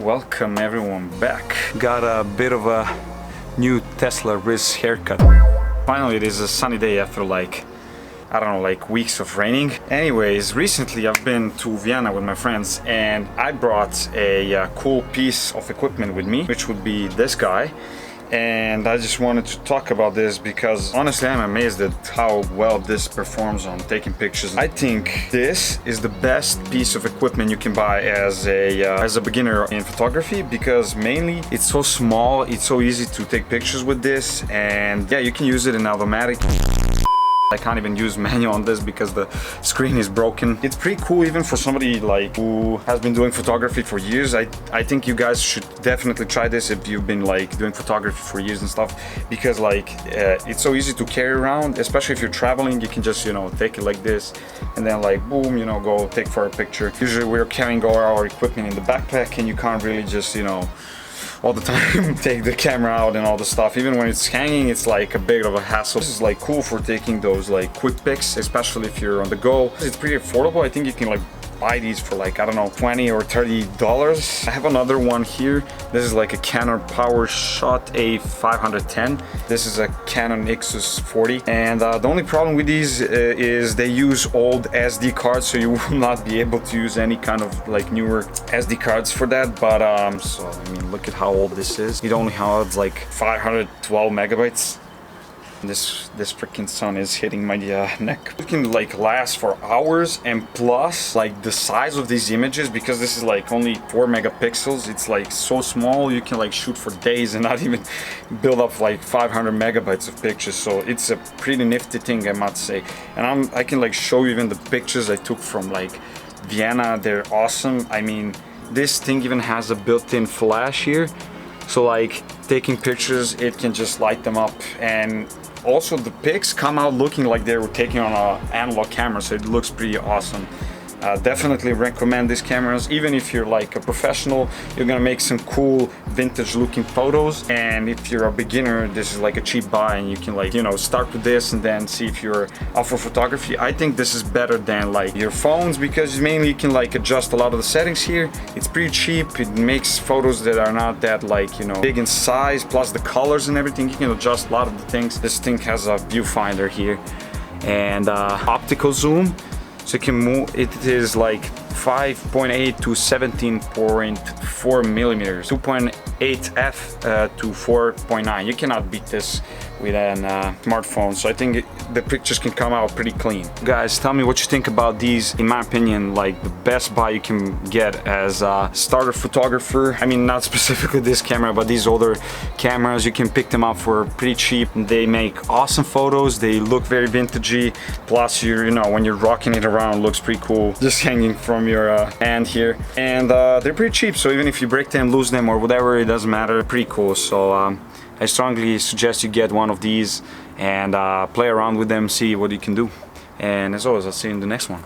Welcome everyone back. Got a bit of a new Tesla Riz haircut. Finally, it is a sunny day after I don't know, weeks of raining. Anyways, recently I've been to Vienna with my friends and I brought a cool piece of equipment with me, which would be this guy. And I just wanted to talk about this because honestly I'm amazed at how well this performs on taking pictures. I think this is the best piece of equipment you can buy as a beginner in photography, because mainly it's so small, it's so easy to take pictures with this, and yeah, you can use it in automatic. I can't even use manual on this because the screen is broken. It's pretty cool even for somebody who has been doing photography for years. I think you guys should definitely try this if you've been doing photography for years and stuff, because it's so easy to carry around, especially if you're traveling. You can just take it like this and then boom, go take for a picture. Usually we're carrying all our equipment in the backpack and you can't really just all the time take the camera out and all the stuff. Even when it's hanging, it's a bit of a hassle. This is cool for taking those quick pics, especially if you're on the go. It's pretty affordable. I think you can buy these for I don't know, $20 or $30. I have another one here. This is a Canon PowerShot A510. This is a Canon Ixus 40, and the only problem with these is they use old SD cards, so you will not be able to use any kind of newer SD cards for that. But so I mean, look at how old this is. It only has 512 megabytes. This freaking sun is hitting my neck. It can last for hours, and plus the size of these images, because this is only 4 megapixels, it's so small, you can shoot for days and not even build up 500 megabytes of pictures. So it's a pretty nifty thing, I must say. And I can show you even the pictures I took from Vienna. They're awesome. I mean, this thing even has a built-in flash here, so taking pictures, it can just light them up. And also the pics come out looking like they were taken on an analog camera, so it looks pretty awesome. Definitely recommend these cameras. Even if you're a professional, you're gonna make some cool vintage looking photos. And if you're a beginner, this is a cheap buy, and you can start with this and then see if you're up for photography. I think this is better than your phones, because mainly you can adjust a lot of the settings here. It's pretty cheap. It makes photos that are not that big in size, plus the colors and everything. You can adjust a lot of the things. This thing has a viewfinder here and optical zoom. So you can move, it is 5.8 to 17.4 millimeters, 2.8 f to 4.9. You cannot beat this with a smartphone, so I think the pictures can come out pretty clean. Guys, tell me what you think about these. In my opinion, the best buy you can get as a starter photographer. I mean, not specifically this camera, but these older cameras, you can pick them up for pretty cheap. They make awesome photos, they look very vintagey, plus when you're rocking it around, it looks pretty cool, just hanging from your hand here. And they're pretty cheap, so even if you break them, lose them, or whatever, it doesn't matter. Pretty cool. So I strongly suggest you get one of these and play around with them, see what you can do. And as always, I'll see you in the next one.